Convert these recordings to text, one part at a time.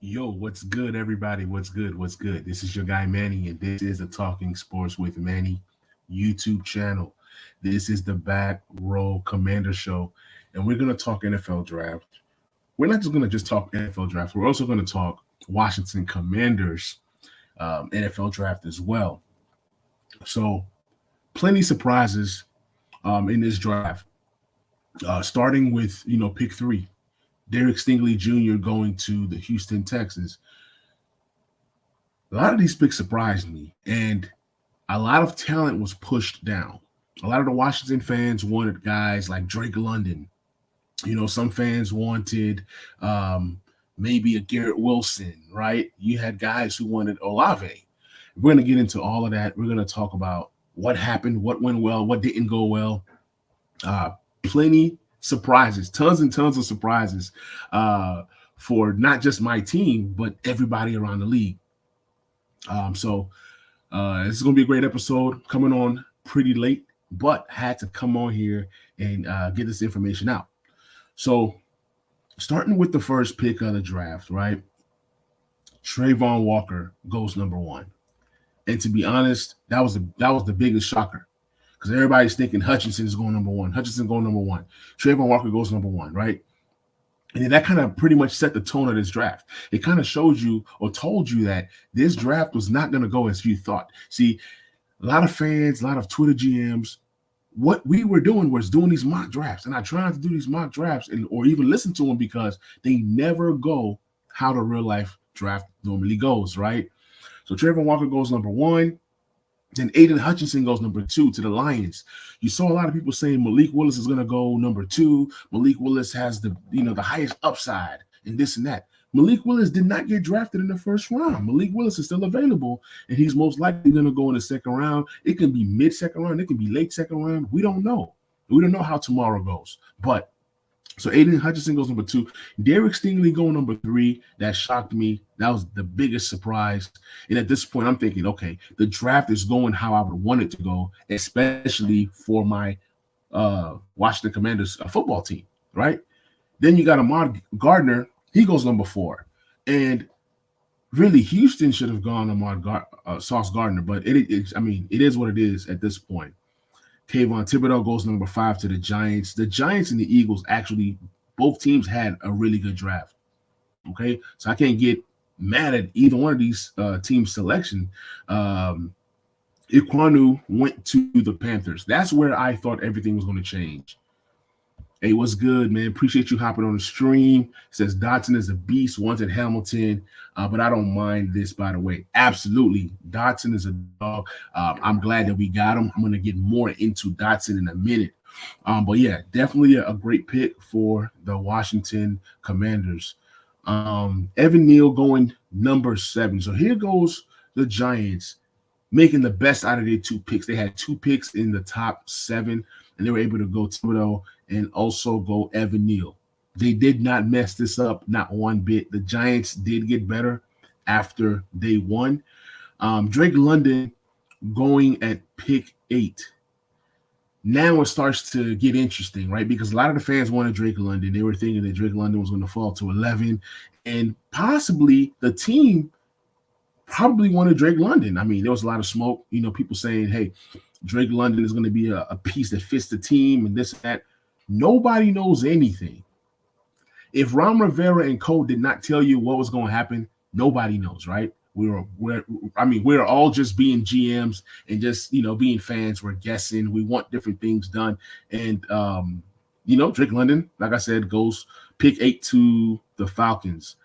Yo, what's good, everybody? What's good? What's good? This is your guy Manny, and this is the Talking Sports with Manny YouTube channel. This is the Back Row Commander Show, and we're gonna talk NFL draft. We're not just gonna talk NFL draft. We're also gonna talk Washington Commanders NFL draft as well. So, plenty surprises in this draft. Starting with pick 3. Derek Stingley Jr. going to the Houston Texans. A lot of these picks surprised me, and a lot of talent was pushed down. A lot of the Washington fans wanted guys like Drake London. Some fans wanted maybe a Garrett Wilson, right? You had guys who wanted Olave. We're going to get into all of that. We're going to talk about what happened, what went well, what didn't go well. Plenty surprises, tons and tons of surprises for not just my team, but everybody around the league. So this is going to be a great episode, coming on pretty late, but had to come on here and get this information out. So starting with the first pick of the draft, right? Trayvon Walker goes number 1. And to be honest, that was the biggest shocker, because everybody's thinking Hutchinson is going number 1. Hutchinson going number 1. Trayvon Walker goes number 1, right? And then that kind of pretty much set the tone of this draft. It kind of showed you or told you that this draft was not going to go as you thought. See, a lot of fans, a lot of Twitter GMs, what we were doing was doing these mock drafts. And I tried to do these mock drafts or even listen to them because they never go how the real life draft normally goes, right? So Trayvon Walker goes number 1. Then Aiden Hutchinson goes number 2 to the Lions. You saw a lot of people saying Malik Willis is going to go number 2. Malik Willis has the highest upside and this and that. Malik Willis did not get drafted in the first round. Malik Willis is still available, and he's most likely going to go in the second round. It can be mid-second round. It can be late second round. We don't know. We don't know how tomorrow goes. But so Aiden Hutchinson goes number 2. Derek Stingley going number 3. That shocked me. That was the biggest surprise. And at this point, I'm thinking, okay, the draft is going how I would want it to go, especially for my Washington Commanders football team, right? Then you got Ahmad Gardner. He goes number 4. And really, Houston should have gone Sauce Gardner, but it is what it is at this point. Kayvon Thibodeau goes number 5 to the Giants. The Giants and the Eagles, actually, both teams had a really good draft. Okay, so I can't get mad at either one of these teams' selection. Iquanu went to the Panthers. That's where I thought everything was going to change. Hey, what's good, man? Appreciate you hopping on the stream. It says Dotson is a beast, wanted Hamilton, but I don't mind this, by the way. Absolutely. Dotson is a dog. I'm glad that we got him. I'm going to get more into Dotson in a minute. But yeah, definitely a great pick for the Washington Commanders. Evan Neal going number 7. So here goes the Giants making the best out of their 2 picks. They had 2 picks in the top 7, and they were able to go Thibodeau and also go Evan Neal. They did not mess this up, not one bit. The Giants did get better after they won. Drake London going at pick 8. Now it starts to get interesting, right? Because a lot of the fans wanted Drake London. They were thinking that Drake London was going to fall to 11, and possibly the team probably wanted Drake London. I mean, there was a lot of smoke, people saying, hey, Drake London is going to be a piece that fits the team and this and that. Nobody knows anything. If Ron Rivera and Co did not tell you what was going to happen, nobody knows, right? We're all just being GMs and just, being fans. We're guessing. We want different things done. And, Drake London, like I said, goes pick 8 to the Falcons.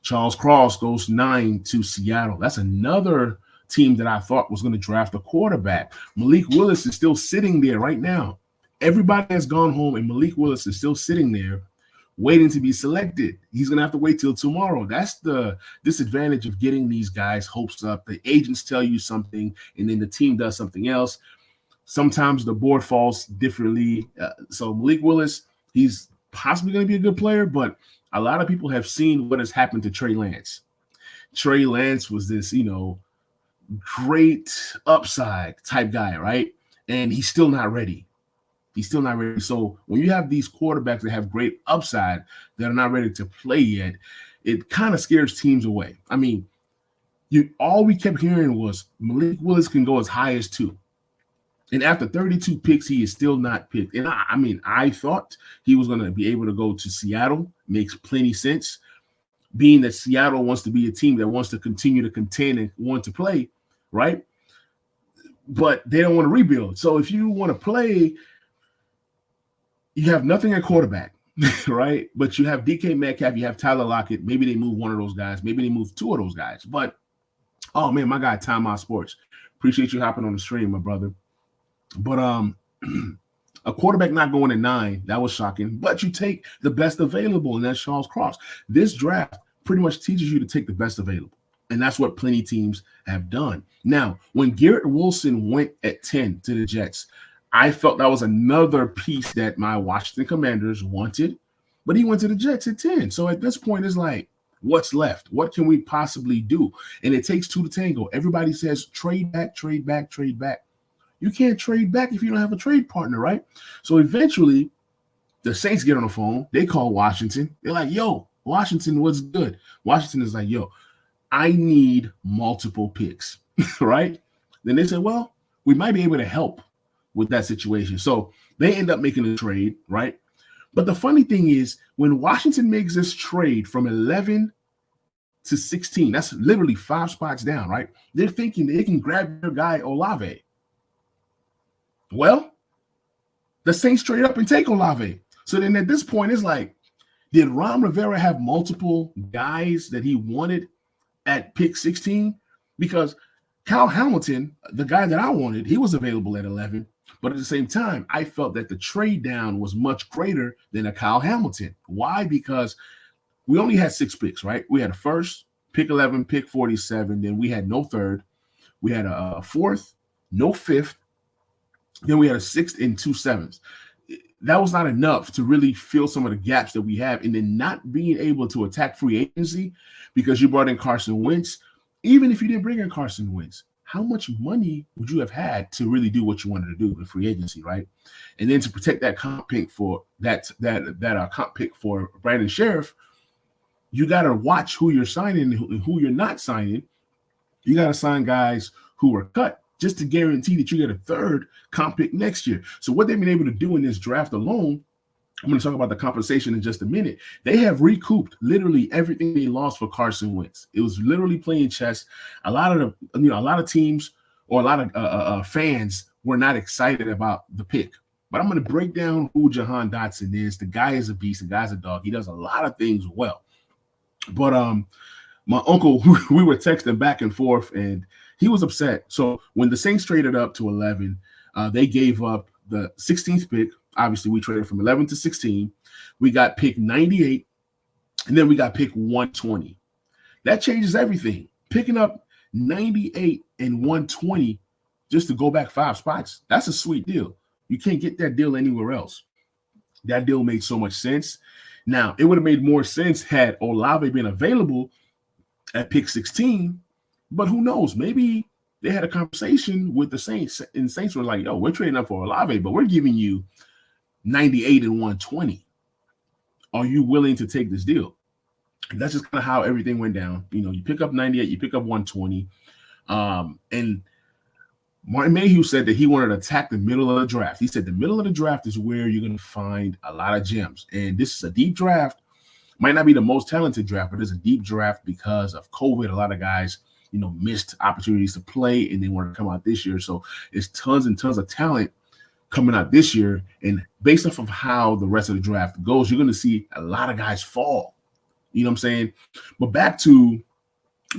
Charles Cross goes 9 to Seattle. That's another team that I thought was going to draft a quarterback. Malik Willis is still sitting there right now. Everybody has gone home, and Malik Willis is still sitting there waiting to be selected. He's going to have to wait till tomorrow. That's the disadvantage of getting these guys' hopes up. The agents tell you something, and then the team does something else. Sometimes the board falls differently. So Malik Willis, he's possibly going to be a good player, but a lot of people have seen what has happened to Trey Lance. Trey Lance was this, great upside type guy, right? And he's still not ready. He's still not ready. So when you have these quarterbacks that have great upside that are not ready to play yet, it kind of scares teams away. I mean, all we kept hearing was Malik Willis can go as high as 2. And after 32 picks, he is still not picked. And I thought he was going to be able to go to Seattle. Makes plenty sense, being that Seattle wants to be a team that wants to continue to contend and want to play, right? But they don't want to rebuild. So if you want to play, you have nothing at quarterback, right? But you have DK Metcalf, you have Tyler Lockett. Maybe they move one of those guys. Maybe they move 2 of those guys. But, oh, man, my guy, Timeout Sports. Appreciate you hopping on the stream, my brother. But a quarterback not going at 9, that was shocking. But you take the best available, and that's Charles Cross. This draft pretty much teaches you to take the best available. And that's what plenty teams have done. Now, when Garrett Wilson went at 10 to the Jets, I felt that was another piece that my Washington Commanders wanted, but he went to the Jets at 10. So at this point, it's like, what's left? What can we possibly do? And it takes 2 to tango. Everybody says trade back, trade back, trade back. You can't trade back if you don't have a trade partner, right? So eventually, the Saints get on the phone. They call Washington. They're like, yo, Washington, what's good? Washington is like, yo, I need multiple picks, right? Then they said, well, we might be able to help with that situation. So they end up making a trade, right? But the funny thing is, when Washington makes this trade from 11 to 16, that's literally 5 spots down, right? They're thinking they can grab their guy Olave. Well, the Saints trade up and take Olave. So then at this point, it's like, did Ron Rivera have multiple guys that he wanted at pick 16? Because Kyle Hamilton, the guy that I wanted, he was available at 11. But at the same time, I felt that the trade down was much greater than a Kyle Hamilton. Why? Because we only had 6 picks, right? We had a first, pick 11, pick 47. Then we had no third. We had a fourth, no fifth. Then we had a 6th and 2 7s. That was not enough to really fill some of the gaps that we have. And then not being able to attack free agency because you brought in Carson Wentz. Even if you didn't bring in Carson Wentz, how much money would you have had to really do what you wanted to do in free agency, right? And then to protect that comp pick for that comp pick for Brandon Sheriff, you got to watch who you're signing and who you're not signing. You got to sign guys who were cut just to guarantee that you get a 3rd comp pick next year. So what they've been able to do in this draft alone, I'm going to talk about the compensation in just a minute. They have recouped literally everything they lost for Carson Wentz. It was literally playing chess. A lot of teams or a lot of fans were not excited about the pick. But I'm going to break down who Jahan Dotson is. The guy is a beast. The guy's a dog. He does a lot of things well. But my uncle, we were texting back and forth, and he was upset. So when the Saints traded up to 11, they gave up the 16th pick. Obviously, we traded from 11 to 16. We got pick 98, and then we got pick 120. That changes everything. Picking up 98 and 120 just to go back 5 spots, that's a sweet deal. You can't get that deal anywhere else. That deal made so much sense. Now, it would have made more sense had Olave been available at pick 16, but who knows? Maybe they had a conversation with the Saints, and the Saints were like, we're trading up for Olave, but we're giving you 98 and 120. Are you willing to take this deal? And that's just kind of how everything went down. You pick up 98, you pick up 120. And Martin Mayhew said that he wanted to attack the middle of the draft. He said the middle of the draft is where you're going to find a lot of gems. And this is a deep draft. Might not be the most talented draft, but it's a deep draft because of COVID. A lot of guys, missed opportunities to play and they want to come out this year. So it's tons and tons of talent coming out this year. And based off of how the rest of the draft goes, you're going to see a lot of guys fall. You know what I'm saying? But back to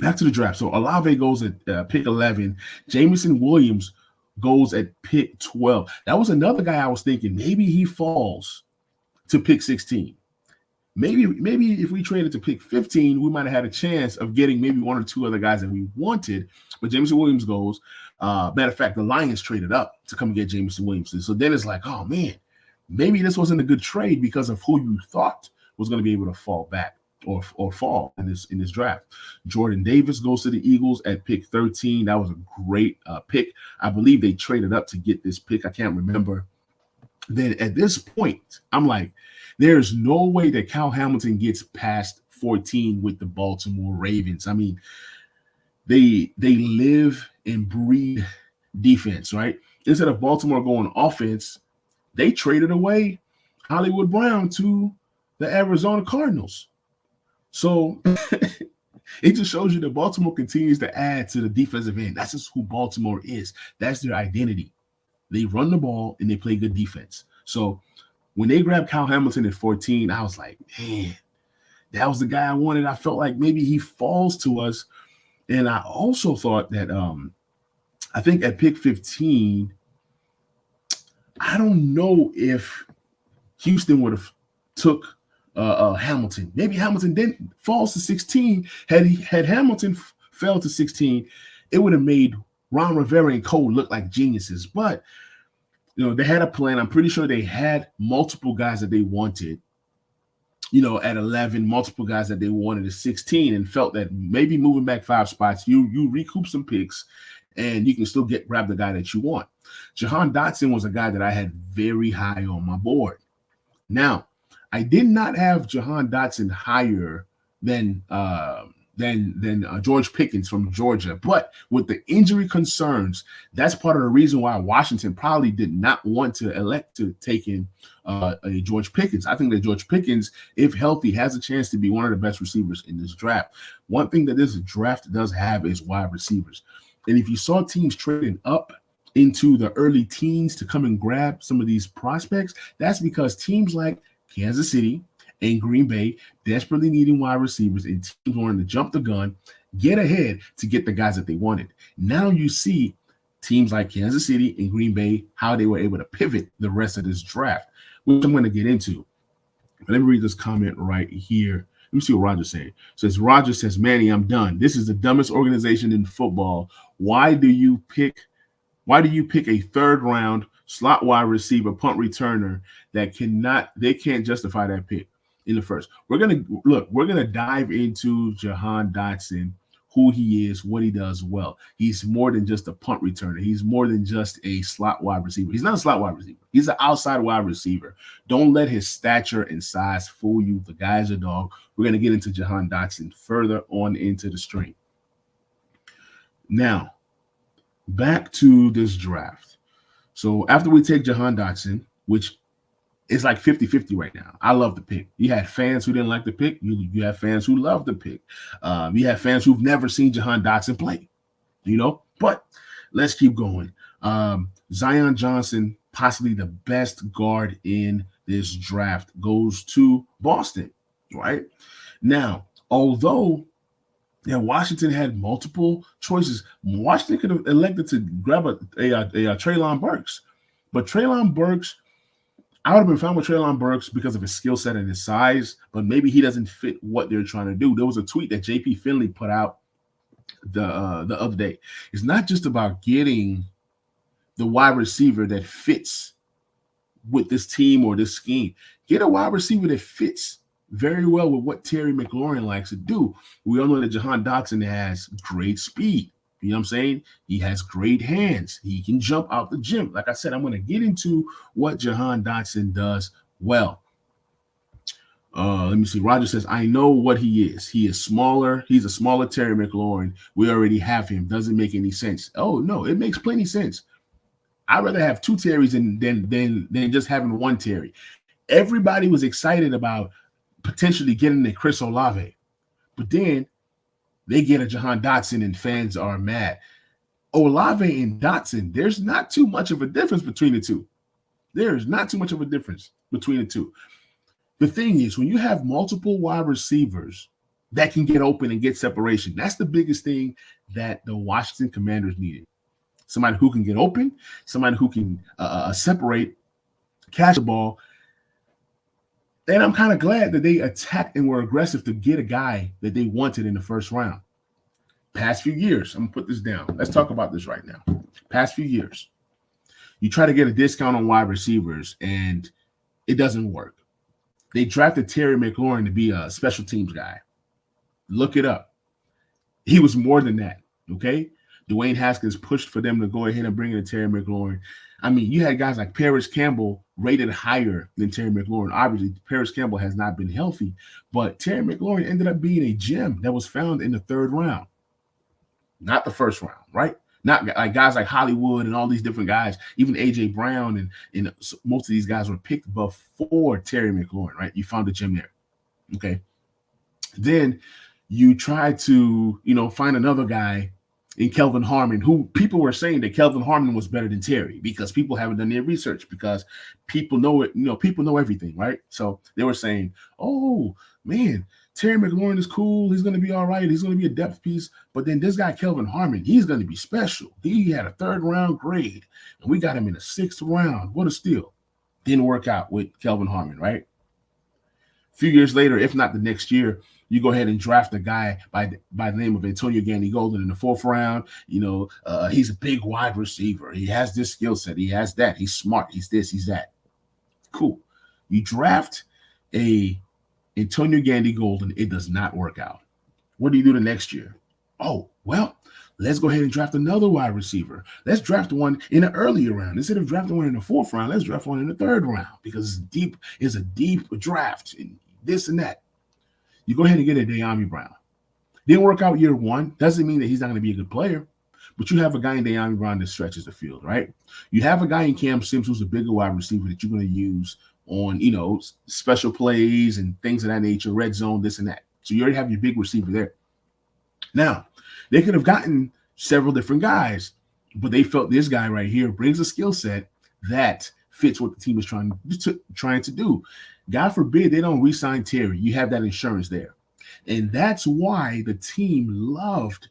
the draft. So Olave goes at pick 11. Jameson Williams goes at pick 12. That was another guy I was thinking maybe he falls to pick 16. Maybe if we traded to pick 15, we might have had a chance of getting maybe 1 or 2 other guys that we wanted. But Jameson Williams goes. Matter of fact, the Lions traded up to come and get Jameson Williams. So then it's like, oh, man, maybe this wasn't a good trade because of who you thought was going to be able to fall back or fall in this draft. Jordan Davis goes to the Eagles at pick 13. That was a great pick. I believe they traded up to get this pick. I can't remember then at this point, I'm like, there's no way that Cal Hamilton gets past 14 with the Baltimore Ravens. I mean, they live and breathe defense, right? Instead of Baltimore going offense, they traded away Hollywood Brown to the Arizona Cardinals. So it just shows you that Baltimore continues to add to the defensive end. That's just who Baltimore is. That's their identity. They run the ball and they play good defense. So when they grabbed Cal Hamilton at 14, I was like, man, that was the guy I wanted. I felt like maybe he falls to us. And I also thought that I think at pick 15, I don't know if Houston would have took Hamilton. Maybe Hamilton then falls to 16. Had Hamilton fell to 16, it would have made Ron Rivera and Cole look like geniuses. But they had a plan. I'm pretty sure they had multiple guys that they wanted. At 11, multiple guys that they wanted at 16, and felt that maybe moving back 5 spots, you recoup some picks, and you can still grab the guy that you want. Jahan Dotson was a guy that I had very high on my board. Now, I did not have Jahan Dotson higher than George Pickens from Georgia, but with the injury concerns, that's part of the reason why Washington probably did not want to elect to take in a George Pickens. I think that George Pickens, if healthy, has a chance to be one of the best receivers in this draft. One thing that this draft does have is wide receivers. And if you saw teams trading up into the early teens to come and grab some of these prospects, that's because teams like Kansas City and Green Bay desperately needing wide receivers, and teams wanting to jump the gun, get ahead to get the guys that they wanted. Now you see teams like Kansas City and Green Bay, how they were able to pivot the rest of this draft, which I'm going to get into. But let me read this comment right here. Let me see what Roger's saying. Roger says, Manny, I'm done. This is the dumbest organization in football. Why do you pick a third round slot wide receiver, punt returner they can't justify that pick in the first? We're gonna dive into Jahan Dotson, who he is, what he does well. He's more than just a punt returner. He's more than just a slot wide receiver. He's not a slot wide receiver. He's an outside wide receiver. Don't let his stature and size fool you. The guy's a dog. We're going to get into Jahan Dotson further on into the stream. Now, back to this draft. So after we take Jahan Dotson, which is like 50-50 right now. I love the pick. You had fans who didn't like the pick. You have fans who love the pick. You have fans who've never seen Jahan Dotson play, But let's keep going. Zion Johnson, possibly the best guard in this draft, goes to Boston, right? Now, although Washington had multiple choices, Washington could have elected to grab a Treylon Burks. But Treylon Burks, I would have been fine with Treylon Burks because of his skill set and his size, but maybe he doesn't fit what they're trying to do. There was a tweet that JP Finley put out the other day. It's not just about getting the wide receiver that fits with this team or this scheme. Get a wide receiver that fits very well with what Terry McLaurin likes to do. We all know that Jahan Dotson has great speed. You know what I'm saying? He has great hands. He can jump out the gym. Like I said, I'm going to get into what Jahan Dotson does well. Let me see. Roger says, I know what he is. He is smaller. He's a smaller Terry McLaurin. We already have him. Doesn't make any sense. Oh, no, it makes plenty sense. I'd rather have 2 Terrys than just having 1 Terry. Everybody was excited about potentially getting a Chris Olave. But then they get a Jahan Dotson and fans are mad. Olave and Dotson, there's not too much of a difference between the two. There's not too much of a difference between the two. The thing is, when you have multiple wide receivers that can get open and get separation, that's the biggest thing that the Washington Commanders needed. Somebody who can get open, somebody who can separate, catch the ball. And I'm kind of glad that they attacked and were aggressive to get a guy that they wanted in the first round. Past few years, I'm going to put this down. Let's talk about this right now. Past few years, you try to get a discount on wide receivers, and it doesn't work. They drafted Terry McLaurin to be a special teams guy. Look it up. He was more than that, okay? Dwayne Haskins pushed for them to go ahead and bring in Terry McLaurin. I mean, you had guys like Paris Campbell rated higher than Terry McLaurin. Obviously, Paris Campbell has not been healthy, but Terry McLaurin ended up being a gem that was found in the third round, not the first round, right? Not like guys like Hollywood and all these different guys, even AJ Brown and most of these guys were picked before Terry McLaurin, right? You found a gem there. Okay. Then you try to, find another guy in Kelvin Harmon, who people were saying that Kelvin Harmon was better than Terry because people haven't done their research, because people know it, people know everything, right? So they were saying, oh man, Terry McLaurin is cool. He's going to be all right. He's going to be a depth piece. But then this guy, Kelvin Harmon, he's going to be special. He had a third round grade, and we got him in the sixth round. What a steal. Didn't work out with Kelvin Harmon, right? A few years later, if not the next year, you go ahead and draft a guy by the name of Antonio Gandy Golden in the fourth round. He's a big wide receiver. He has this skill set. He has that. He's smart. He's this. He's that. Cool. You draft a Antonio Gandy Golden. It does not work out. What do you do the next year? Oh, well, let's go ahead and draft another wide receiver. Let's draft one in an earlier round. Instead of drafting one in the fourth round, let's draft one in the third round because it's a deep draft and this and that. You go ahead and get a De'Ami Brown. Didn't work out year one. Doesn't mean that he's not going to be a good player, but you have a guy in De'Ami Brown that stretches the field, right? You have a guy in Cam Sims who's a bigger wide receiver that you're going to use on, special plays and things of that nature, red zone, this and that. So you already have your big receiver there. Now, they could have gotten several different guys, but they felt this guy right here brings a skill set that fits what the team is trying to do. God forbid they don't re-sign Terry. You have that insurance there. And that's why the team loved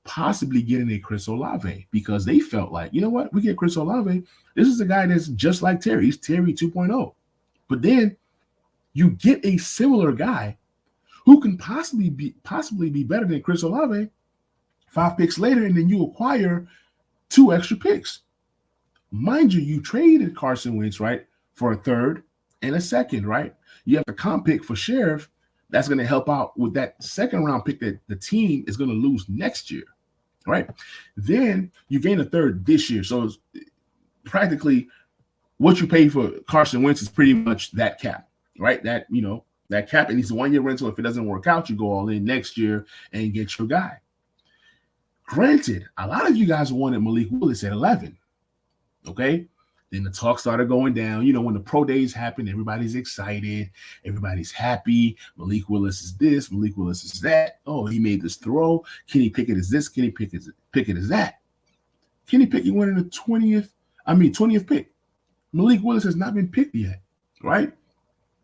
possibly getting a Chris Olave, because they felt like, you know what, we get Chris Olave. This is a guy that's just like Terry. He's Terry 2.0. But then you get a similar guy who can possibly be better than Chris Olave 5 picks later, and then you acquire 2 extra picks. Mind you traded Carson Wentz, right, for a third and a second, right? You have a comp pick for Sheriff that's going to help out with that second round pick that the team is going to lose next year, right? Then you gain a third this year. So it's practically what you pay for Carson Wentz is pretty much that cap, right? That cap, and he's a 1-year rental. If it doesn't work out, you go all in next year and get your guy. Granted, a lot of you guys wanted Malik Willis at 11, okay? Then the talk started going down. When the pro days happen, everybody's excited. Everybody's happy. Malik Willis is this. Malik Willis is that. Oh, he made this throw. Kenny Pickett is this. Kenny Pickett is that. Kenny Pickett went in the 20th pick. Malik Willis has not been picked yet, right?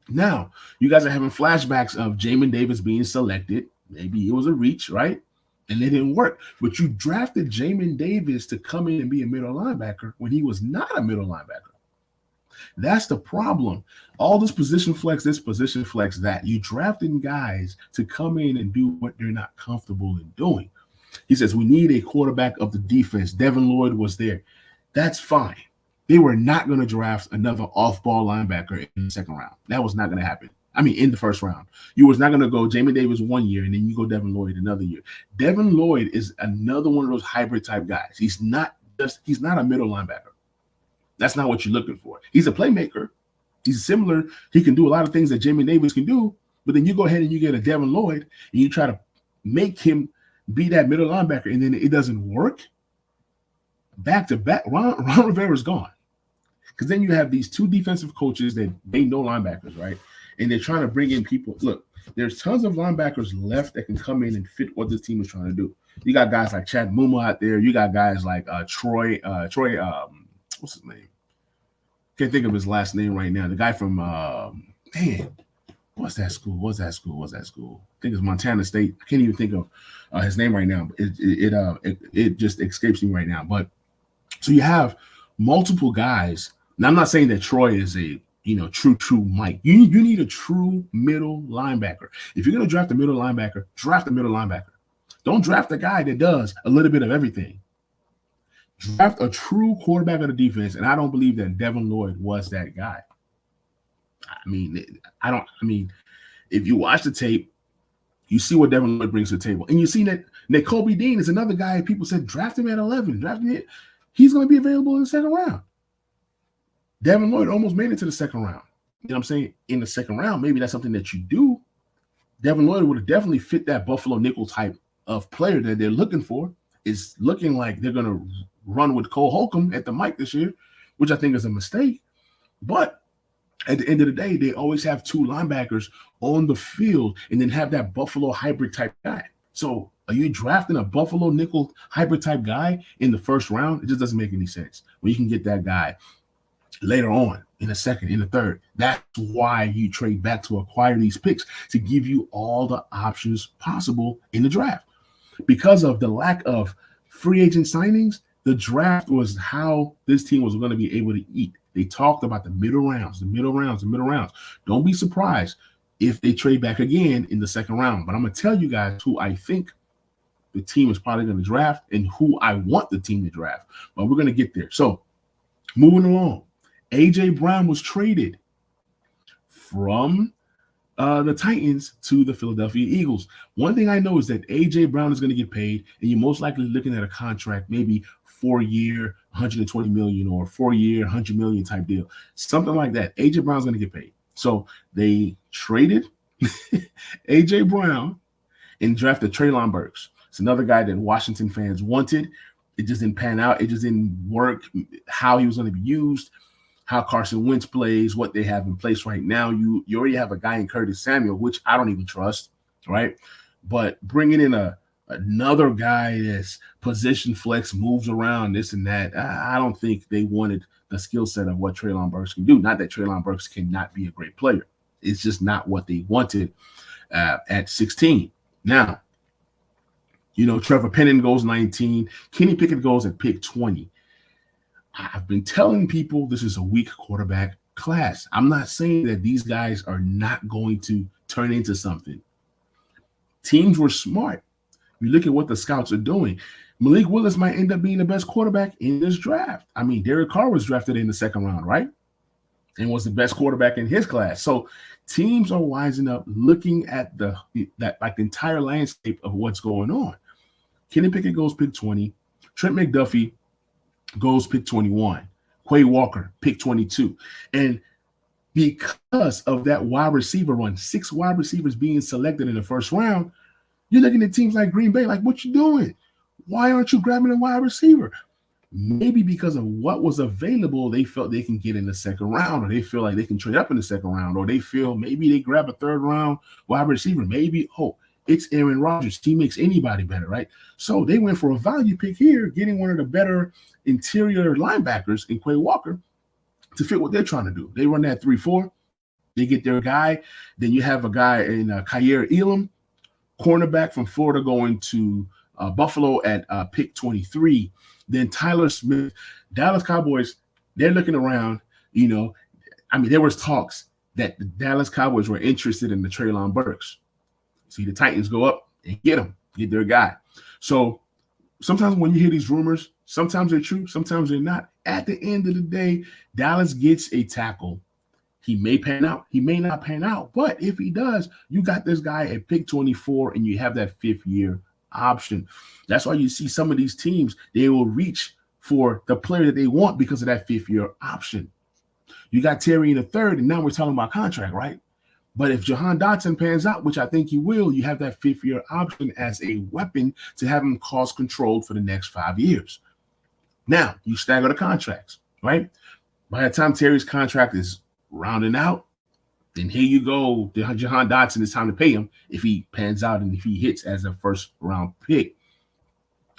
Now, you guys are having flashbacks of Jamin Davis being selected. Maybe it was a reach, right? And it didn't work. But you drafted Jamin Davis to come in and be a middle linebacker when he was not a middle linebacker. That's the problem. All this position flex, that. You drafting guys to come in and do what they're not comfortable in doing. He says, we need a quarterback of the defense. Devin Lloyd was there. That's fine. They were not going to draft another off-ball linebacker in the second round. That was not going to happen. In the first round. You was not going to go Jamin Davis 1 year and then you go Devin Lloyd another year. Devin Lloyd is another one of those hybrid type guys. He's not a middle linebacker. That's not what you're looking for. He's a playmaker. He's similar. He can do a lot of things that Jamin Davis can do, but then you go ahead and you get a Devin Lloyd and you try to make him be that middle linebacker and then it doesn't work. Back to back, Ron Rivera's gone. Because then you have these 2 defensive coaches that they know linebackers, right? And they're trying to bring in people. Look, there's tons of linebackers left that can come in and fit what this team is trying to do. You got guys like Chad Muma out there. You got guys like Troy, what's his name? Can't think of his last name right now. The guy from, what's that school? I think it's Montana State. I can't even think of his name right now. It just escapes me right now. But so you have multiple guys. Now, I'm not saying that Troy is a true Mike. You need a true middle linebacker. If you're going to draft a middle linebacker, draft a middle linebacker. Don't draft a guy that does a little bit of everything. Draft a true quarterback of the defense, and I don't believe that Devin Lloyd was that guy. If you watch the tape, you see what Devin Lloyd brings to the table. And you see that Kobe Dean is another guy people said draft him at 11. Draft him. He's going to be available in the second round. Devin Lloyd almost made it to the second round. You know what I'm saying? In the second round, maybe that's something that you do. Devin Lloyd would have definitely fit that Buffalo nickel type of player that they're looking for. It's looking like they're going to run with Cole Holcomb at the mic this year, which I think is a mistake. But at the end of the day, they always have two linebackers on the field and then have that Buffalo hybrid type guy. So are you drafting a Buffalo nickel hybrid type guy in the first round? It just doesn't make any sense. When you can get that guy later on in the second, in the third. That's why you trade back to acquire these picks, to give you all the options possible in the draft. Because of the lack of free agent signings, the draft was how this team was going to be able to eat. They talked about the middle rounds. Don't be surprised if they trade back again in the second round. But I'm going to tell you guys who I think the team is probably going to draft and who I want the team to draft. But we're going to get there. So moving along. A.J. Brown was traded from the Titans to the Philadelphia Eagles. One thing I know is that A.J. Brown is going to get paid, and you're most likely looking at a contract, maybe 4-year, $120 million, or 4-year, $100 million type deal. Something like that. A.J. Brown's going to get paid. So they traded A.J. Brown and drafted Treylon Burks. It's another guy that Washington fans wanted. It just didn't pan out. It just didn't work how he was going to be used, how Carson Wentz plays, what they have in place right now. You already have a guy in Curtis Samuel, which I don't even trust, right? But bringing in another guy that's position flex, moves around, this and that, I don't think they wanted the skill set of what Treylon Burks can do. Not that Treylon Burks cannot be a great player. It's just not what they wanted at 16. Now, Trevor Penning goes 19. Kenny Pickett goes at pick 20. I've been telling people this is a weak quarterback class. I'm not saying that these guys are not going to turn into something. Teams were smart. You look at what the scouts are doing. Malik Willis might end up being the best quarterback in this draft. I mean, Derek Carr was drafted in the second round, right? And was the best quarterback in his class. So teams are wising up, looking at the entire landscape of what's going on. Kenny Pickett goes pick 20. Trent McDuffie goes pick 21. Quay Walker, pick 22. And because of that wide receiver run, 6 wide receivers being selected in the first round, you're looking at teams like Green Bay, like, what you doing? Why aren't you grabbing a wide receiver? Maybe because of what was available, they felt they can get in the second round, or they feel like they can trade up in the second round, or they feel maybe they grab a third round wide receiver. Maybe, it's Aaron Rodgers. He makes anybody better, right? So they went for a value pick here, getting one of the better interior linebackers in Quay Walker to fit what they're trying to do. They run that 3-4. They get their guy. Then you have a guy in Kaiir Elam, cornerback from Florida, going to Buffalo at pick 23. Then Tyler Smith, Dallas Cowboys, they're looking around. There was talks that the Dallas Cowboys were interested in the Treylon Burks. See, the Titans go up and get their guy. So sometimes when you hear these rumors, sometimes they're true, sometimes they're not. At the end of the day, Dallas gets a tackle. He may pan out, he may not pan out, but if he does, you got this guy at pick 24 and you have that 5th-year option. That's why you see some of these teams, they will reach for the player that they want because of that 5th-year option. You got Terry in the 3rd, and now we're talking about contract, right? But if Jahan Dotson pans out, which I think he will, you have that 5th-year option as a weapon to have him cost controlled for the next 5 years. Now, you stagger the contracts, right? By the time Terry's contract is rounding out, then here you go. Jahan Dotson, it's time to pay him if he pans out and if he hits as a first-round pick.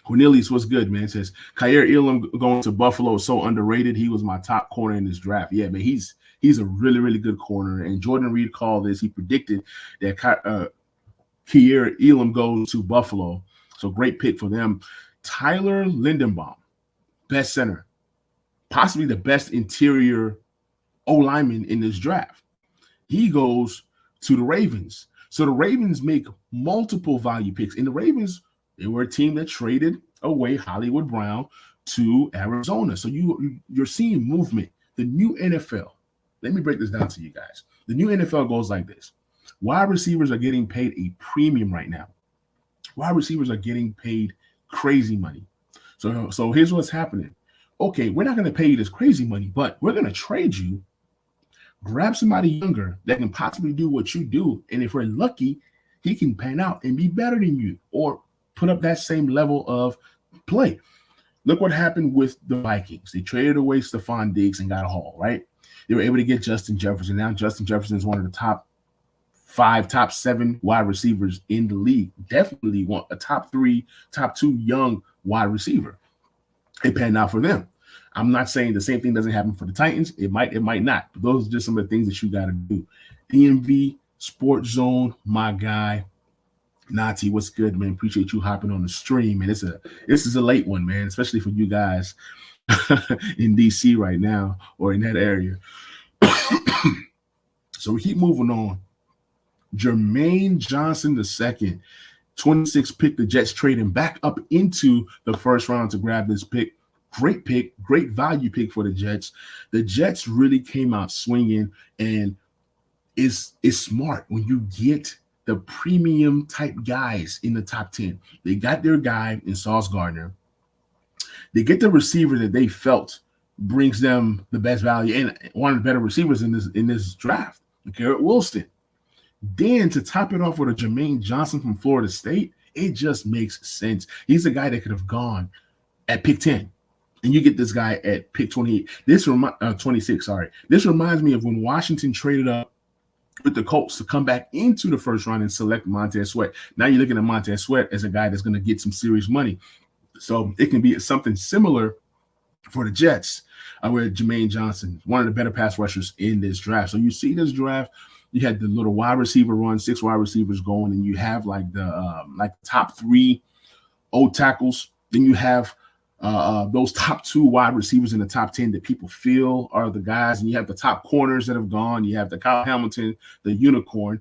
Cornelius, what's good, man? Says, Kaiir Elam going to Buffalo is so underrated. He was my top corner in this draft. Yeah, man, he's a really, really good corner. And Jordan Reed called this. He predicted that Kaiir Elam goes to Buffalo. So great pick for them. Tyler Lindenbaum, best center, possibly the best interior O-lineman in this draft. He goes to the Ravens. So the Ravens make multiple value picks. And the Ravens, they were a team that traded away Hollywood Brown to Arizona. So you're seeing movement. The new NFL, let me break this down to you guys. The new NFL goes like this. Wide receivers are getting paid a premium right now. Wide receivers are getting paid crazy money. So here's what's happening. okay, we're not going to pay you this crazy money, but we're going to trade you, grab somebody younger that can possibly do what you do. And if we're lucky, he can pan out and be better than you or put up that same level of play. Look what happened with the Vikings. They traded away Stephon Diggs and got a haul, right? They were able to get Justin Jefferson. Now Justin Jefferson is one of the top 5, top 7 wide receivers in the league. Definitely want a top 3, top 2 young wide receiver. It panned out for them. I'm not saying the same thing doesn't happen for the Titans. It might not. But those are just some of the things that you got to do. DMV Sports Zone, my guy. Nati, what's good, man? Appreciate you hopping on the stream, man. This is a late one, man, especially for you guys in DC right now or in that area. So we keep moving on. Jermaine Johnson II, 26 pick. The Jets trading back up into the first round to grab this pick. Great pick, great value pick for the Jets. The Jets really came out swinging, and it's smart when you get the premium type guys in the top 10. They got their guy in Sauce Gardner. They get the receiver that they felt brings them the best value and one of the better receivers in this draft, Garrett Wilson. Then to top it off with a Jermaine Johnson from Florida State, it just makes sense. He's a guy that could have gone at pick 10. And you get this guy at pick 28. 26, sorry. This reminds me of when Washington traded up with the Colts to come back into the first round and select Montez Sweat. Now you're looking at Montez Sweat as a guy that's going to get some serious money. So it can be something similar for the Jets with Jermaine Johnson, one of the better pass rushers in this draft. So you see this draft, you had the little wide receiver run, 6 wide receivers going, and you have like the top 3 old tackles. Then you have those top 2 wide receivers in the top 10 that people feel are the guys, and you have the top corners that have gone. You have the Kyle Hamilton, the unicorn.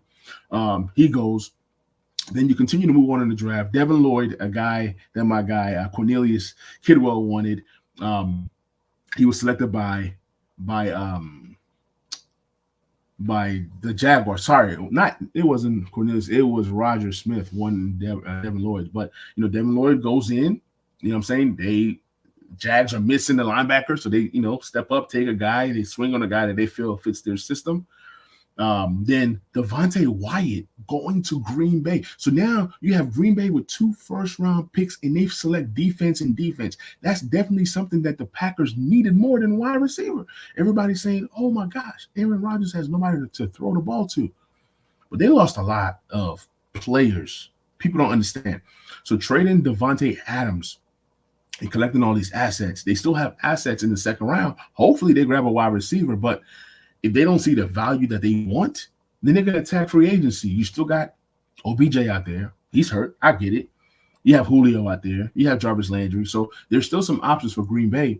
He goes. Then you continue to move on in the draft. Devin Lloyd, a guy that my guy Cornelius Kidwell wanted. He was selected by the Jaguars. Sorry, it wasn't Cornelius. It was Roger Smith, Devin Lloyd. But Devin Lloyd goes in. You know what I'm saying? Jags are missing the linebacker, so they, step up, take a guy, they swing on a guy that they feel fits their system. Then Devontae Wyatt going to Green Bay. So now you have Green Bay with 2 first-round picks, and they select defense and defense. That's definitely something that the Packers needed more than wide receiver. Everybody's saying, oh, my gosh, Aaron Rodgers has nobody to throw the ball to. But they lost a lot of players. People don't understand. So trading Devontae Adams and collecting all these assets, they still have assets in the second round. Hopefully they grab a wide receiver, but if they don't see the value that they want, then they're going to attack free agency. You still got OBJ out there. He's hurt. I get it. You have Julio out there. You have Jarvis Landry. So there's still some options for Green Bay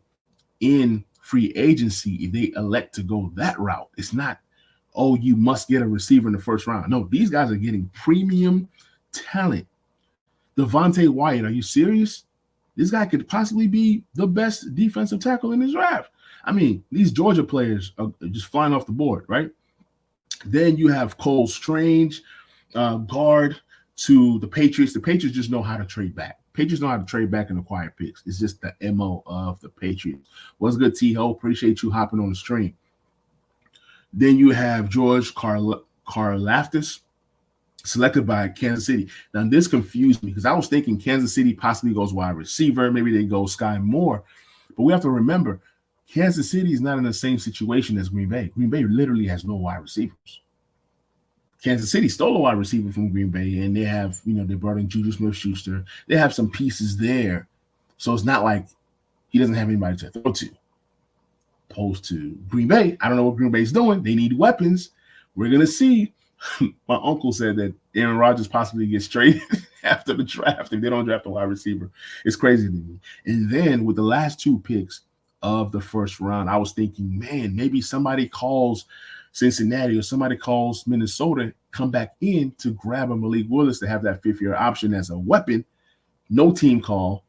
in free agency if they elect to go that route. It's not, oh, you must get a receiver in the first round. No, these guys are getting premium talent. Devontae Wyatt, are you serious? This guy could possibly be the best defensive tackle in this draft. I mean, these Georgia players are just flying off the board, right? Then you have Cole Strange, guard to the Patriots. The Patriots just know how to trade back. Patriots know how to trade back and acquire picks. It's just the MO of the Patriots. What's good, T-Ho? Appreciate you hopping on the stream. Then you have George Karlaftis, selected by Kansas City. Now, this confused me because I was thinking Kansas City possibly goes wide receiver. Maybe they go Sky Moore. But we have to remember, Kansas City is not in the same situation as Green Bay. Green Bay literally has no wide receivers. Kansas City stole a wide receiver from Green Bay, and they have, they brought in Juju Smith-Schuster. They have some pieces there. So it's not like he doesn't have anybody to throw to. Opposed to Green Bay, I don't know what Green Bay's doing. They need weapons. We're going to see. My uncle said that Aaron Rodgers possibly gets traded after the draft if they don't draft a wide receiver. It's crazy to me. And then with the last 2 picks of the first round, I was thinking, man, maybe somebody calls Cincinnati or somebody calls Minnesota, come back in to grab a Malik Willis to have that 5th-year option as a weapon. No team call.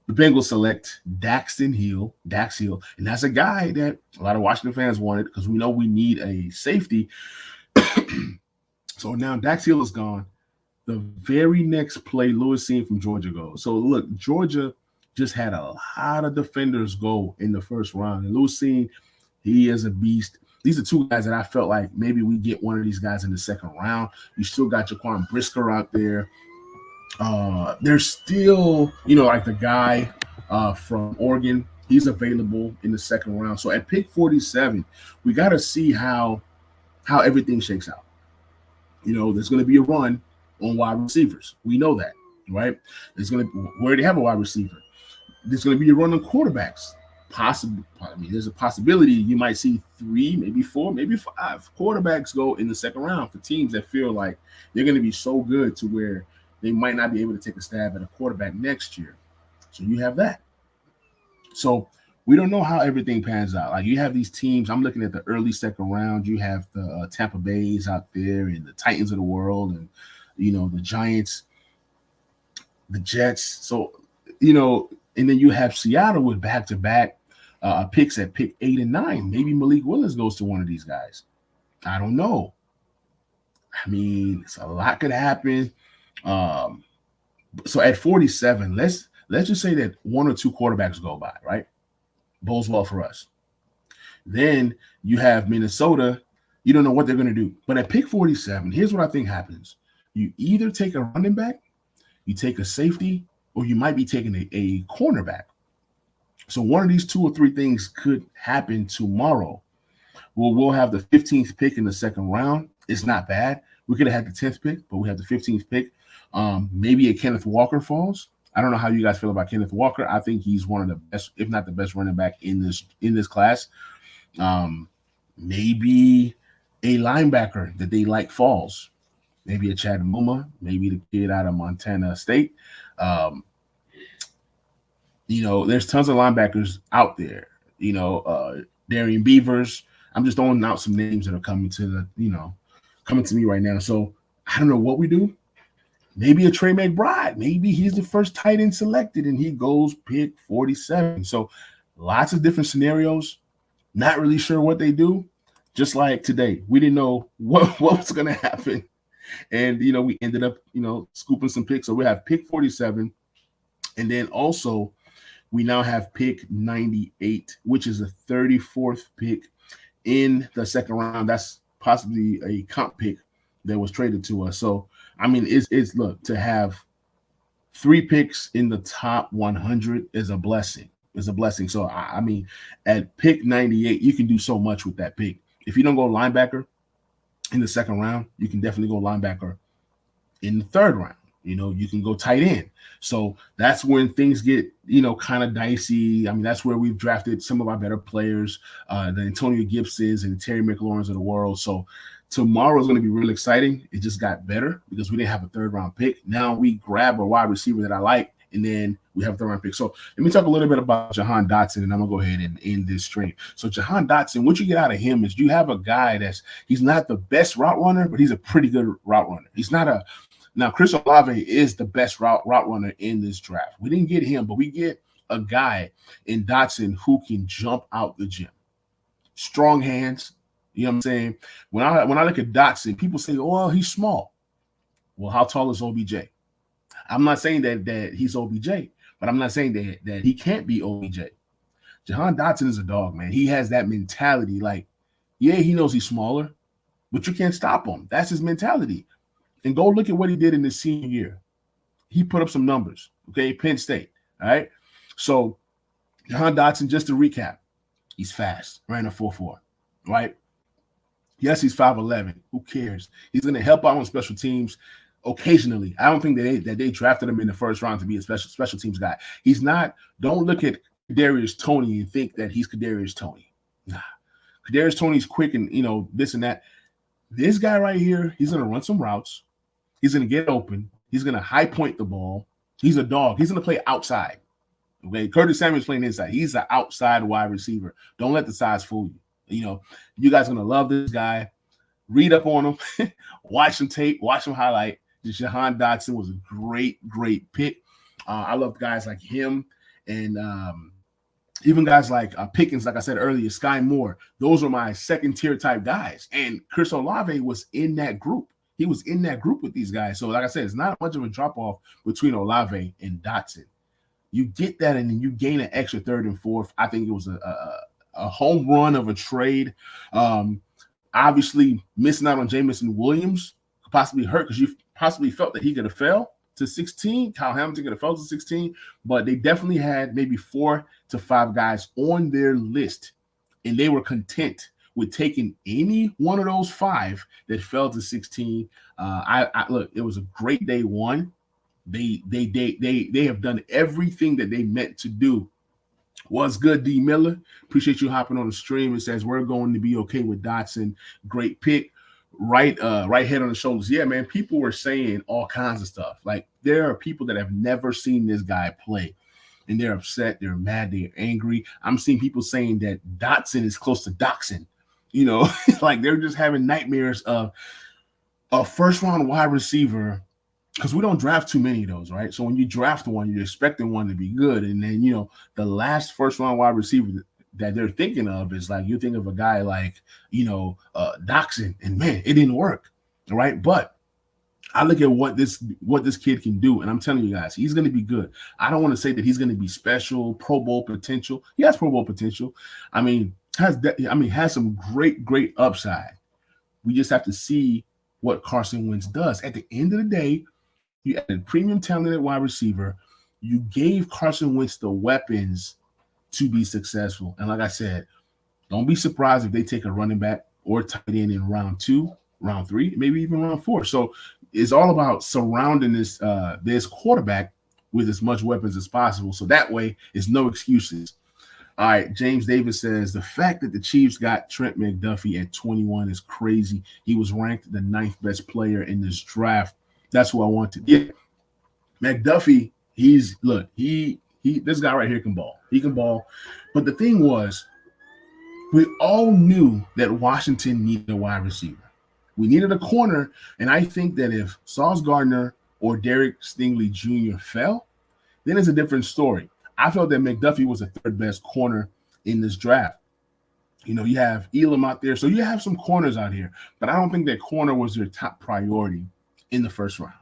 The Bengals select Daxton Hill, and that's a guy that a lot of Washington fans wanted because we know we need a safety. So now Dax Hill is gone. The very next play Lewis seen from Georgia goes. So look, Georgia just had a lot of defenders go in the first round. And Lucine, he is a beast. These are two guys that I felt like maybe we get one of these guys in the second round. You still got Jaquan Brisker out there. There's still, like the guy from Oregon. He's available in the second round. So at pick 47, we got to see how everything shakes out. There's going to be a run on wide receivers. We know that, right? We already have a wide receiver. There's going to be a run on quarterbacks. There's a possibility you might see 3, maybe 4, maybe 5 quarterbacks go in the second round for teams that feel like they're going to be so good to where they might not be able to take a stab at a quarterback next year. So you have that. So we don't know how everything pans out. Like you have these teams. I'm looking at the early second round. You have the Tampa Bays out there and the Titans of the world and, the Giants, the Jets. So, and then you have Seattle with back-to-back picks at pick 8 and 9. Maybe Malik Willis goes to one of these guys. I don't know. I mean, it's a lot could happen. So at 47, let's just say that 1 or 2 quarterbacks go by, right? Bodes well for us. Then you have Minnesota. You don't know what they're going to do. But at pick 47, here's what I think happens. You either take a running back, you take a safety, or you might be taking a cornerback. So one of these 2 or 3 things could happen tomorrow. We'll have the 15th pick in the second round. It's not bad. We could have had the 10th pick, but we have the 15th pick. Maybe a Kenneth Walker falls. I don't know how you guys feel about Kenneth Walker. I think he's one of the best, if not the best running back in this class. Maybe a linebacker that they like falls. Maybe a Chad Muma, maybe the kid out of Montana State. There's tons of linebackers out there. Darian Beavers. I'm just throwing out some names that are coming to me right now. So I don't know what we do. Maybe a Trey McBride. Maybe he's the first tight end selected and he goes pick 47. So lots of different scenarios. Not really sure what they do. Just like today, we didn't know what was going to happen. And, we ended up, scooping some picks. So we have pick 47. And then also we now have pick 98, which is a 34th pick in the second round. That's possibly a comp pick that was traded to us. So, I mean, it's look, to have 3 picks in the top 100 is a blessing. It's a blessing. So, I mean, at pick 98, you can do so much with that pick. If you don't go linebacker in the second round, you can definitely go linebacker in the third round. You can go tight end. So that's when things get, kind of dicey. I mean, that's where we've drafted some of our better players, the Antonio Gibsons and Terry McLaurins of the world. So tomorrow is going to be really exciting. It just got better because we didn't have a third round pick. Now we grab a wide receiver that I like, and then we have a third round pick. So let me talk a little bit about Jahan Dotson, and I'm going to go ahead and end this stream. So Jahan Dotson, what you get out of him is you have a guy he's not the best route runner, but he's a pretty good route runner. He's not Now, Chris Olave is the best route runner in this draft. We didn't get him, but we get a guy in Dotson who can jump out the gym. Strong hands. You know what I'm saying? When I look at Dotson, people say, oh, well, he's small. Well, how tall is OBJ? I'm not saying that he's OBJ, but I'm not saying that he can't be OBJ. Jahan Dotson is a dog, man. He has that mentality. Like, yeah, he knows he's smaller, but you can't stop him. That's his mentality. And go look at what he did in his senior year. He put up some numbers, okay? Penn State, all right? So Jahan Dotson, just to recap, he's fast, ran a 4.4, right? Yes, he's 5'11". Who cares? He's going to help out on special teams occasionally. I don't think that they drafted him in the first round to be a special teams guy. He's not. Don't look at Kadarius Toney and think that he's Kadarius Toney. Nah. Kadarius Toney's quick and, this and that. This guy right here, he's going to run some routes. He's going to get open. He's going to high point the ball. He's a dog. He's going to play outside. Okay, Curtis Samuel's playing inside. He's an outside wide receiver. Don't let the size fool you. You guys are going to love this guy. Read up on him. Watch some tape. Watch some highlight. Jahan Dotson was a great, great pick. I love guys like him and even guys like Pickens, like I said earlier, Sky Moore. Those are my second-tier type guys. And Chris Olave was in that group. He was in that group with these guys. So, like I said, it's not much of a drop-off between Olave and Dotson. You get that, and then you gain an extra third and fourth. I think it was a home run of a trade. Obviously, missing out on Jameson Williams could possibly hurt because you possibly felt that he could have fell to 16. Kyle Hamilton could have fell to 16, but they definitely had maybe 4 to 5 guys on their list, and they were content with taking any one of those 5 that fell to 16. I look, it was a great day one. They have done everything that they meant to do. What's good, D Miller? Appreciate you hopping on the stream. It says we're going to be okay with Dotson. Great pick. Right head on the shoulders. Yeah, man. People were saying all kinds of stuff. Like, there are people that have never seen this guy play, and they're upset, they're mad, they're angry. I'm seeing people saying that Dotson is close to Daxton. You know, like they're just having nightmares of a first-round wide receiver, because we don't draft too many of those, right? So when you draft one, you're expecting one to be good. And then, you know, the last first-round wide receiver that they're thinking of is like, you think of a guy like, you know, Dotson, and man, it didn't work, right? But I look at what this kid can do, and I'm telling you guys, he's going to be good. I don't want to say that he's going to be special, Pro Bowl potential. He has Pro Bowl potential. I mean, has some great upside. We just have to see what Carson Wentz does. At the end of the day, you added premium talent at wide receiver. You gave Carson Wentz the weapons to be successful. And like I said, don't be surprised if they take a running back or tight end in round 2, round 3, maybe even round 4. So it's all about surrounding this quarterback with as much weapons as possible. So that way, it's no excuses. All right, James Davis says, the fact that the Chiefs got Trent McDuffie at 21 is crazy. He was ranked the 9th best player in this draft. That's who I want to get. McDuffie, this guy right here can ball. He can ball. But the thing was, we all knew that Washington needed a wide receiver. We needed a corner, and I think that if Sauce Gardner or Derek Stingley Jr. fell, then it's a different story. I felt that McDuffie was the 3rd best corner in this draft. You know, you have Elam out there, so you have some corners out here, but I don't think that corner was their top priority in the first round.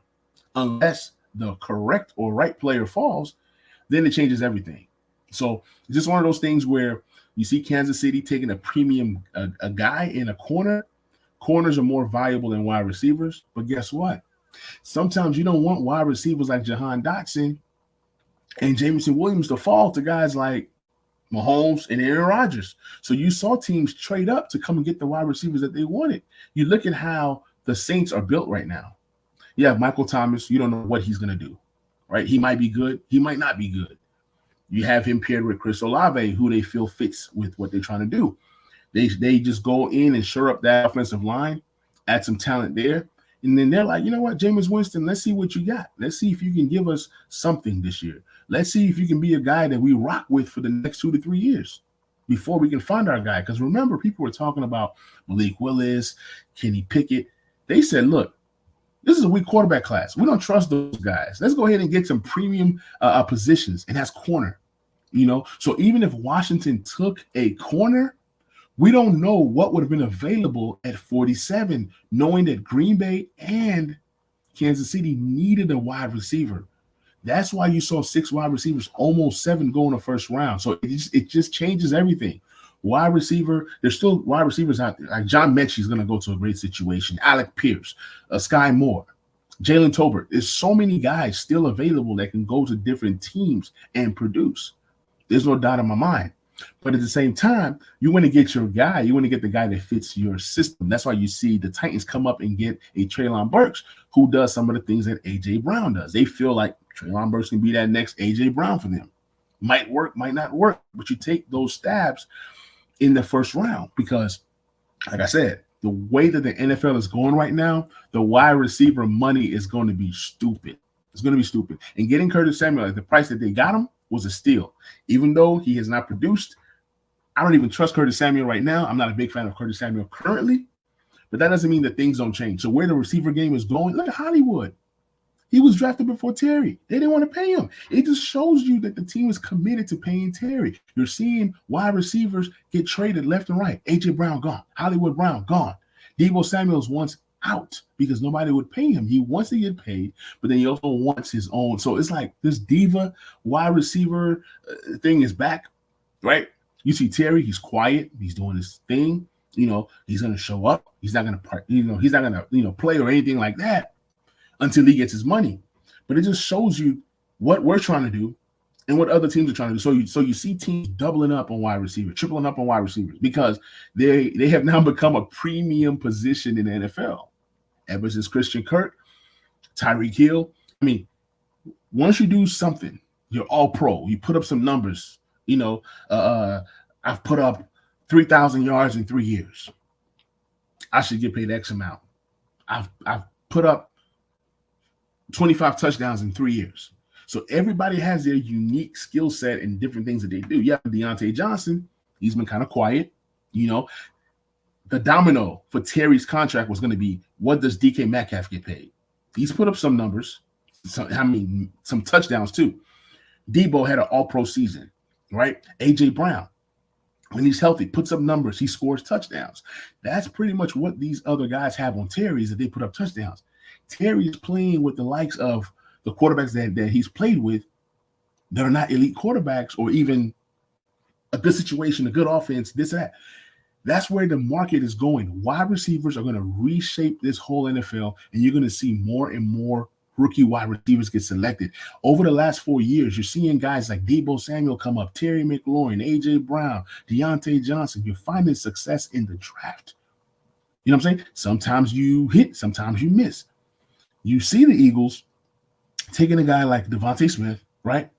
Unless the correct or right player falls, then it changes everything. So it's just one of those things where you see Kansas City taking a premium a guy in a corner. Corners are more valuable than wide receivers, but guess what? Sometimes you don't want wide receivers like Jahan Dotson and Jameson Williams to fall to guys like Mahomes and Aaron Rodgers. So you saw teams trade up to come and get the wide receivers that they wanted. You look at how the Saints are built right now. You have Michael Thomas. You don't know what he's going to do, right? He might be good. He might not be good. You have him paired with Chris Olave, who they feel fits with what they're trying to do. They just go in and shore up that offensive line, add some talent there, and then they're like, you know what, Jameis Winston, let's see what you got. Let's see if you can give us something this year. Let's see if you can be a guy that we rock with for the next 2 to 3 years before we can find our guy. Because remember, people were talking about Malik Willis, Kenny Pickett. They said, look, this is a weak quarterback class. We don't trust those guys. Let's go ahead and get some premium positions, and that's corner. You know, so even if Washington took a corner, we don't know what would have been available at 47, knowing that Green Bay and Kansas City needed a wide receiver. That's why you saw 6 wide receivers, almost 7 go in the first round. So it just changes everything. Wide receiver, there's still wide receivers out there. Like John Mechie is going to go to a great situation. Alec Pierce, Sky Moore, Jalen Tolbert. There's so many guys still available that can go to different teams and produce. There's no doubt in my mind. But at the same time, you want to get your guy. You want to get the guy that fits your system. That's why you see the Titans come up and get a Treylon Burks who does some of the things that A.J. Brown does. They feel like Treylon Burks can be that next A.J. Brown for them. Might work, might not work, but you take those stabs in the first round because, like I said, the way that the NFL is going right now, the wide receiver money is going to be stupid. It's going to be stupid. And getting Curtis Samuel at the price that they got him was a steal. Even though he has not produced, I don't even trust Curtis Samuel right now. I'm not a big fan of Curtis Samuel currently, but that doesn't mean that things don't change. So where the receiver game is going, look at Hollywood. He was drafted before Terry. They didn't want to pay him. It just shows you that the team is committed to paying Terry. You're seeing wide receivers get traded left and right. A.J. Brown gone. Hollywood Brown gone. Deebo Samuel's once out because nobody would pay him. He wants to get paid, but then he also wants his own. So it's like this diva wide receiver thing is back, right? You see Terry, he's quiet, he's doing his thing. He's going to show up. He's not going to, he's not going to, play or anything like that until he gets his money. But it just shows you what we're trying to do and what other teams are trying to do. So you see teams doubling up on wide receivers, tripling up on wide receivers because they have now become a premium position in the NFL. Ever since Christian Kirk, Tyreek Hill. I mean, once you do something, you're all pro. You put up some numbers. I've put up 3,000 yards in 3 years. I should get paid X amount. I've put up 25 touchdowns in 3 years. So everybody has their unique skill set and different things that they do. You have Deontay Johnson. He's been kind of quiet. The domino for Terry's contract was going to be, what does DK Metcalf get paid? He's put up some numbers. Some touchdowns too. Debo had an all-pro season, right? A.J. Brown, when he's healthy, puts up numbers. He scores touchdowns. That's pretty much what these other guys have on Terry, is that they put up touchdowns. Terry is playing with the likes of the quarterbacks that he's played with that are not elite quarterbacks or even a good situation, a good offense, this and that. That's where the market is going. Wide receivers are going to reshape this whole NFL, and you're going to see more and more rookie wide receivers get selected. Over the last 4 years, you're seeing guys like Deebo Samuel come up, Terry McLaurin, A.J. Brown, Deontay Johnson. You're finding success in the draft. You know what I'm saying? Sometimes you hit, sometimes you miss. You see the Eagles taking a guy like Devontae Smith, right?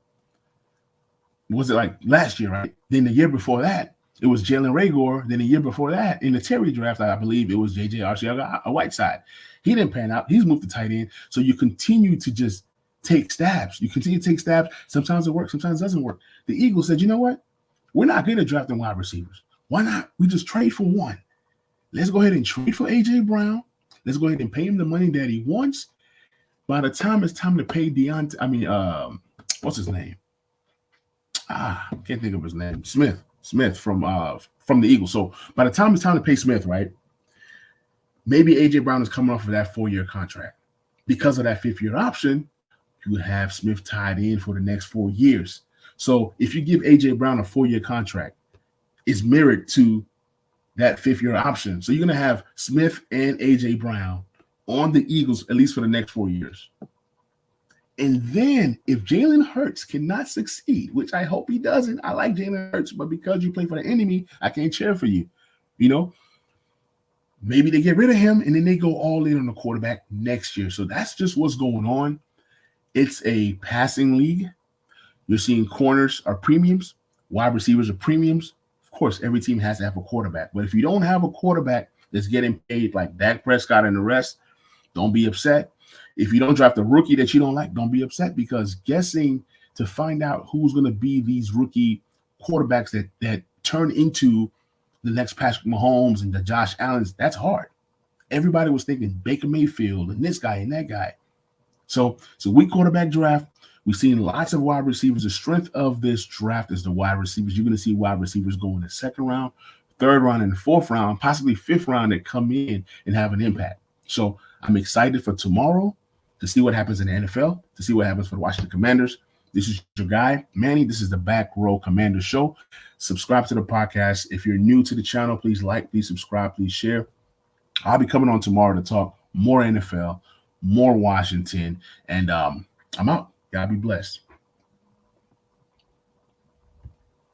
Was it like last year, right? Then the year before that, it was Jalen Reagor. Then the year before that, in the Terry draft, I believe it was J.J. Arcega-Whiteside. He didn't pan out. He's moved to tight end. So you continue to just take stabs. You continue to take stabs. Sometimes it works. Sometimes it doesn't work. The Eagles said, you know what? We're not good at drafting wide receivers. Why not? We just trade for one. Let's go ahead and trade for A.J. Brown. Let's go ahead and pay him the money that he wants. By the time it's time to pay what's his name? I can't think of his name. Smith from the Eagles. So by the time it's time to pay Smith, right? Maybe A.J. Brown is coming off of that 4-year contract. Because of that 5th-year option, you have Smith tied in for the next 4 years. So if you give A.J. Brown a 4-year contract, it's mirrored to that 5th-year option. So you're going to have Smith and A.J. Brown on the Eagles at least for the next 4 years. And then if Jalen Hurts cannot succeed, which I hope he doesn't, I like Jalen Hurts, but because you play for the enemy, I can't cheer for you. Maybe they get rid of him and then they go all in on the quarterback next year. So that's just what's going on. It's a passing league. You're seeing corners are premiums, wide receivers are premiums. Of course, every team has to have a quarterback. But if you don't have a quarterback that's getting paid like Dak Prescott and the rest, don't be upset. If you don't draft a rookie that you don't like, don't be upset, because guessing to find out who's going to be these rookie quarterbacks that turn into the next Patrick Mahomes and the Josh Allens, that's hard. Everybody was thinking Baker Mayfield and this guy and that guy. So it's a weak quarterback draft. We've seen lots of wide receivers. The strength of this draft is the wide receivers. You're going to see wide receivers go in the 2nd round, 3rd round, and 4th round, possibly 5th round, that come in and have an impact. So I'm excited for tomorrow to see what happens in the NFL, to see what happens for the Washington Commanders. This is your guy, Manny. This is the Back Row Commander Show. Subscribe to the podcast. If you're new to the channel, please like, please subscribe, please share. I'll be coming on tomorrow to talk more NFL, more Washington, and I'm out. Y'all be blessed.